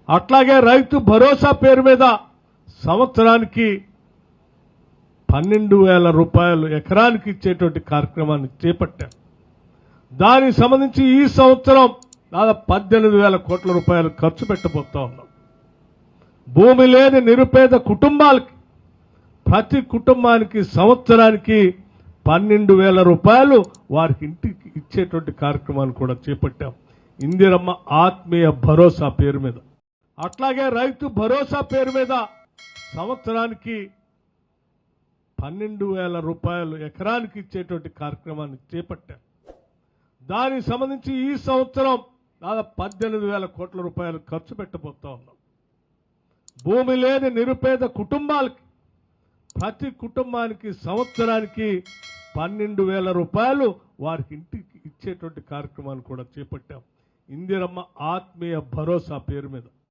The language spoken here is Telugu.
అట్లాగే రైతు భరోసా పేరు మీద సంవత్సరానికి 12,000 రూపాయలు ఎకరానికి ఇచ్చేటువంటి కార్యక్రమాన్ని చేపట్టాం. దానికి సంబంధించి ఈ సంవత్సరం దాదాపు 18,000 కోట్ల రూపాయలు ఖర్చు పెట్టబోతా ఉన్నాం. భూమి లేని నిరుపేద కుటుంబాలకి ప్రతి కుటుంబానికి సంవత్సరానికి 12,000 రూపాయలు వారికి ఇంటికి ఇచ్చేటువంటి కార్యక్రమాన్ని కూడా చేపట్టాం. ఇందిరమ్మ ఆత్మీయ భరోసా పేరు మీద. అట్లాగే రైతు భరోసా పేరు మీద సంవత్సరానికి 12,000 రూపాయలు ఎకరానికి ఇచ్చేటువంటి కార్యక్రమాన్ని చేపట్టాం. దానికి సంబంధించి ఈ సంవత్సరం దాదాపు 18,000 కోట్ల రూపాయలు ఖర్చు పెట్టబోతా ఉన్నాం. భూమి లేని నిరుపేద కుటుంబాలకి ప్రతి కుటుంబానికి సంవత్సరానికి 12,000 రూపాయలు వారికి ఇంటికి ఇచ్చేటువంటి కార్యక్రమాన్ని కూడా చేపట్టాం. ఇందిరమ్మ ఆత్మీయ భరోసా పేరు మీద.